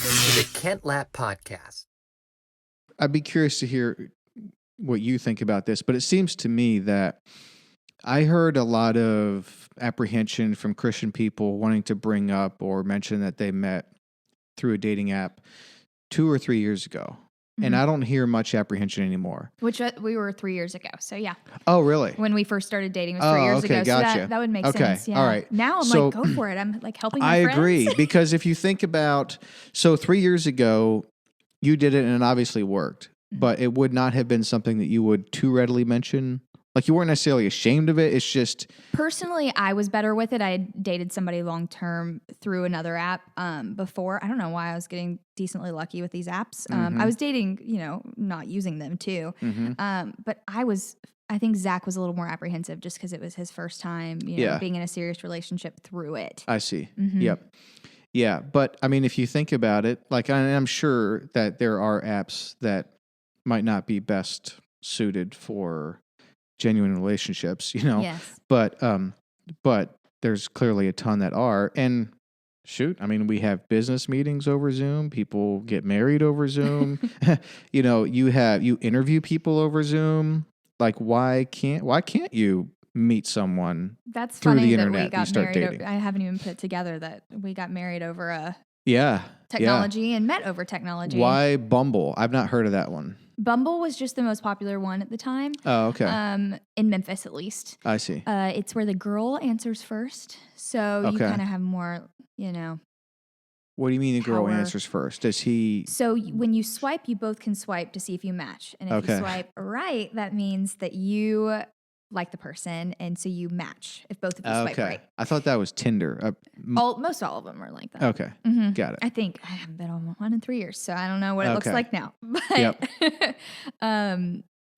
to the Kent Lapp Podcast. I'd be curious to hear what you think about this, but it seems to me that I heard a lot of apprehension from Christian people wanting to bring up or mention that they met through a dating app 2 or 3 years ago. And I don't hear much apprehension anymore. Which we were 3 years ago. So, yeah. Oh, really? When we first started dating was 3 years ago. Gotcha. So that would make sense. Yeah. All right. Now I'm like, go for it. I'm like helping my friends. I agree. Because if you think about, 3 years ago, you did it and it obviously worked. But it would not have been something that you would too readily mention. Like you weren't necessarily ashamed of it. It's just... Personally, I was better with it. I had dated somebody long-term through another app before. I don't know why I was getting decently lucky with these apps. I was dating, not using them too. But I think Zach was a little more apprehensive just because it was his first time, being in a serious relationship through it. I see. Yep. Yeah. But I mean, if you think about it, like I'm sure that there are apps that might not be best suited for genuine relationships, Yes. But there's clearly a ton that are. And shoot, I mean, we have business meetings over Zoom. People get married over Zoom. You interview people over Zoom. Like, why can't you meet someone That's through funny the that internet we got and start married. dating? I haven't even put together that we got married over a technology and met over technology. Why Bumble? I've not heard of that one. Bumble was just the most popular one at the time. Oh, okay. In Memphis, at least. I see. It's where the girl answers first, so you kind of have more, What do you mean the girl power. answers first? Does he? So when you swipe, you both can swipe to see if you match, and if you swipe right, that means that you like the person, and so you match if both of you swipe right. I thought that was Tinder. Most all of them are like that. Okay, got it. I think I haven't been on one in 3 years, so I don't know what it looks like now. But,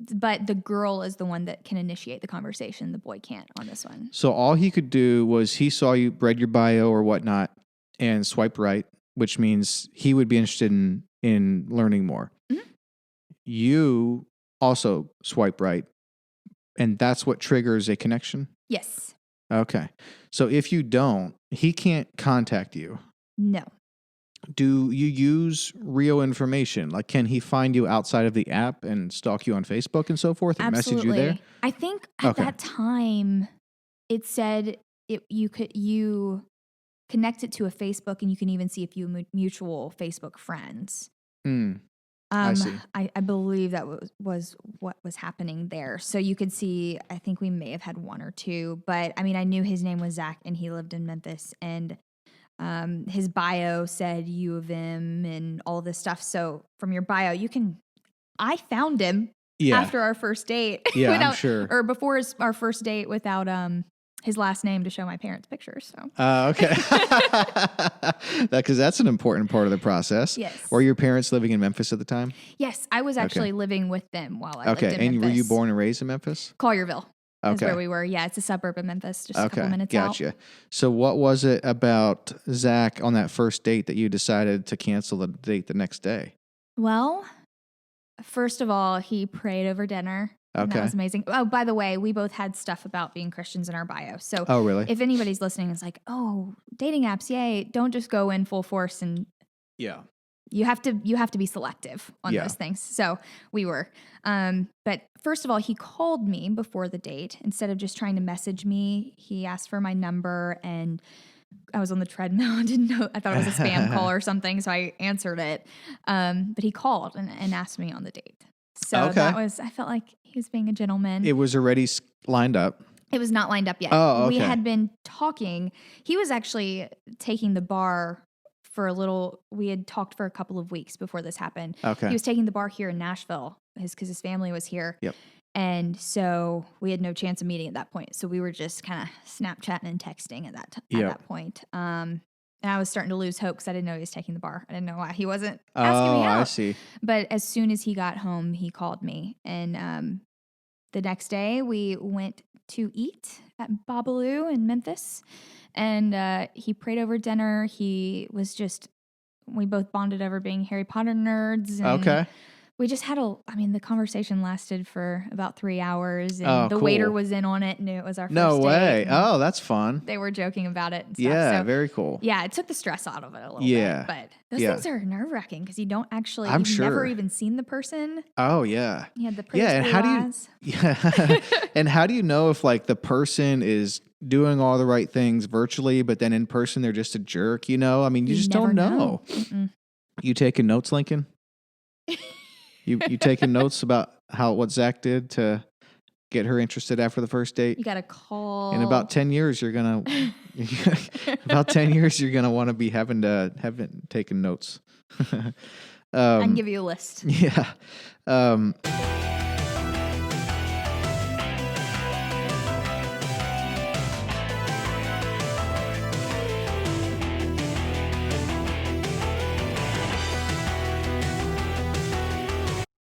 but the girl is the one that can initiate the conversation. The boy can't on this one. So all he could do was he saw you, read your bio or whatnot, and swiped right, which means he would be interested in learning more. You also swipe right, and that's what triggers a connection? Yes. Okay. So if you don't, he can't contact you. No. Do you use real information? Like, can he find you outside of the app and stalk you on Facebook and so forth and message you there? I think at that time it said you connect it to a Facebook and you can even see if you mutual Facebook friends. I see. I believe that was what was happening there. So you could see, I think we may have had one or two, but I mean, I knew his name was Zach and he lived in Memphis, and his bio said U of M and all this stuff. So from your bio, I found him after our first date. Yeah, I'm sure. Or before our first date without his last name to show my parents' pictures. So. Okay. Because that's an important part of the process. Yes. Were your parents living in Memphis at the time? Yes, I was actually living with them while I lived in Memphis. And were you born and raised in Memphis? Collierville. Okay. Is where we were. Yeah, it's a suburb of Memphis, just a couple minutes out. Gotcha. So what was it about Zach on that first date that you decided to cancel the date the next day? Well, first of all, he prayed over dinner. And that was amazing. Oh, by the way, we both had stuff about being Christians in our bio. So really? If anybody's listening and is like, oh, dating apps, yay, don't just go in full force. And you have to be selective on those things. So we were. But first of all, he called me before the date. Instead of just trying to message me, he asked for my number, and I was on the treadmill. I didn't know. I thought it was a spam call or something, so I answered it. But he called and asked me on the date. So I felt like he was being a gentleman. It was already lined up. It was not lined up yet. Oh, okay. We had been talking. He was actually taking the bar for a little. We had talked for a couple of weeks before this happened. Okay. He was taking the bar here in Nashville because his family was here. Yep. And so we had no chance of meeting at that point. So we were just kind of Snapchatting and texting at that point. And I was starting to lose hope because I didn't know he was taking the bar. I didn't know why he wasn't asking me out. I see. But as soon as he got home, he called me. And the next day, we went to eat at Babalu in Memphis. And he prayed over dinner. We both bonded over being Harry Potter nerds. And We just had the conversation lasted for about 3 hours, and the waiter was in on it, and it was our first date. No way. Oh, that's fun. They were joking about it and stuff. Yeah, so, very cool. Yeah, it took the stress out of it a little bit. But those things are nerve-wracking because you don't actually, you've never even seen the person. Oh, yeah. You had the prettiest blue eyes. And how do you know if like the person is doing all the right things virtually, but then in person they're just a jerk, you know? I mean, you just don't know. You taking notes, Lincoln? You taking notes about what Zach did to get her interested after the first date? You got to call. In about 10 years, you're gonna want to be having taken notes. I can give you a list. Yeah.